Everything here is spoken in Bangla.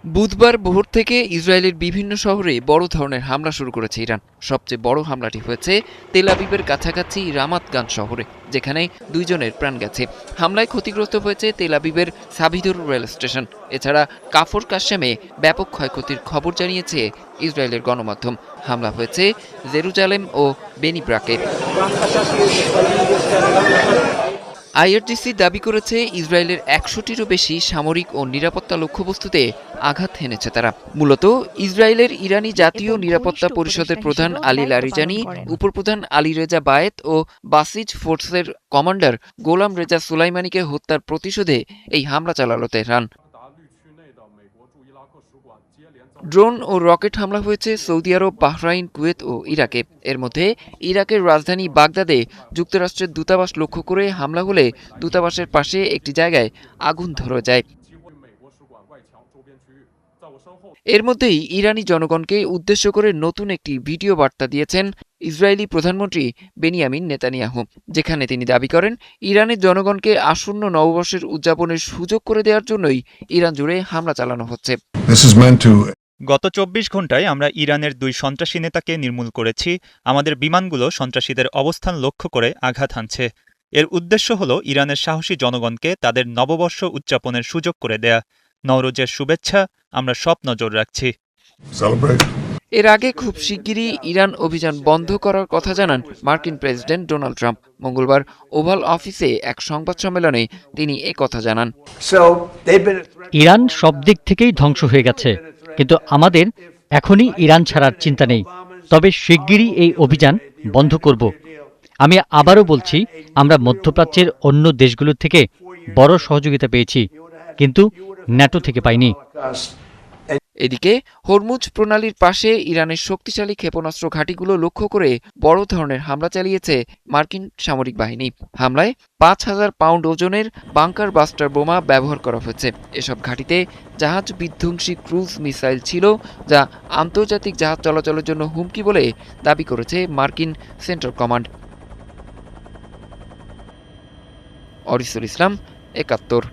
বুধবার ভোর থেকে ইসরায়েলের বিভিন্ন শহরে বড় ধরনের হামলা শুরু করেছে ইরান। সবচেয়ে বড় হামলাটি হয়েছে তেল আবিবের কাছাকাছি রামাত গান শহরে, যেখানে 2 জনের প্রাণ গেছে। হামলায় ক্ষতিগ্রস্ত হয়েছে তেল আবিবের সাভিদুর রেল স্টেশন। এছাড়া কাফর কাশেমে ব্যাপক ক্ষয়ক্ষতির খবর জানিয়েছে ইসরায়েলের গণমাধ্যম। হামলা হয়েছে জেরুজালেম ও বেনি ব্রাকে। আইআরজিসি দাবি করেছে ইসরায়েলের 100টিরও বেশি সামরিক ও নিরাপত্তা লক্ষ্যবস্তুতে আঘাত হেনেছে তারা। মূলত ইসরায়েলের ইরানি জাতীয় নিরাপত্তা পরিষদের প্রধান আলী লারিজানি, উপপ্রধান আলী রেজা বায়েত ও বাসিজ ফোর্সের কমান্ডার গোলাম রেজা সুলাইমানিকে হত্যার প্রতিশোধে এই হামলা চালালো তেহরান। ড্রোন ও রকেট হামলা হয়েছে সৌদি আরব, বাহরাইন, কুয়েত ও ইরাকে। এর মধ্যে ইরাকের রাজধানী বাগদাদে যুক্তরাষ্ট্রের দূতাবাস লক্ষ্য করে হামলা হলে দূতাবাসের পাশে একটি জায়গায় আগুন ধরে যায়। এর মধ্যেই ইরানি জনগণকে উদ্দেশ্য করে নতুন একটি ভিডিও বার্তা দিয়েছেন ইসরায়েলি প্রধানমন্ত্রী বেনিয়ামিন নেতানিয়াহু, যেখানে তিনি দাবি করেন ইরানের জনগণকে আসন্ন নববর্ষের উদযাপনের সুযোগ করে দেওয়ার জন্যই ইরান জুড়ে হামলা চালানো হচ্ছে। গত ২৪ ঘণ্টায় আমরা ইরানের 2 সন্ত্রাসী নেতাকে নির্মূল করেছি। আমাদের বিমানগুলো সন্ত্রাসীদের অবস্থান লক্ষ্য করে আঘাত হানছে। এর উদ্দেশ্য হল ইরানের সাহসী জনগণকে তাদের নববর্ষ উদযাপনের সুযোগ করে দেয়া। নওরোজের শুভেচ্ছা, আমরা সব নজর রাখছি। এর আগে খুব শিগগিরই ইরান অভিযান বন্ধ করার কথা জানান মার্কিন প্রেসিডেন্ট ডোনাল্ড ট্রাম্প। মঙ্গলবার ওভাল অফিসে এক সংবাদ সম্মেলনে তিনি কথা জানান। ইরান সব দিক থেকেই ধ্বংস হয়ে গেছে, কিন্তু আমাদের এখনই ইরান ছাড়ার চিন্তা নেই। তবে শিগগিরই এই অভিযান বন্ধ করব। আমি আবারও বলছি, আমরা মধ্যপ্রাচ্যের অন্য দেশগুলোর থেকে বড় সহযোগিতা পেয়েছি, কিন্তু ন্যাটো থেকে পাইনি। এদিকে হরমুজ প্রণালীর পাশে ইরানের শক্তিশালী ক্ষেপণাস্ত্র ঘাঁটিগুলো লক্ষ্য করে বড় ধরনের হামলা চালিয়েছে মার্কিন সামরিক বাহিনী। হামলায় ৫,০০০ পাউন্ড ওজনের বাংকার বাস্টার বোমা ব্যবহার করা হয়েছে। এসব ঘাঁটিতে জাহাজ বিধ্বংসী ক্রুজ মিসাইল ছিল, যা আন্তর্জাতিক জাহাজ চলাচলের জন্য হুমকি বলে দাবি করেছে মার্কিন সেন্ট্রাল কমান্ড। অরিসুল ইসলাম, ৭১।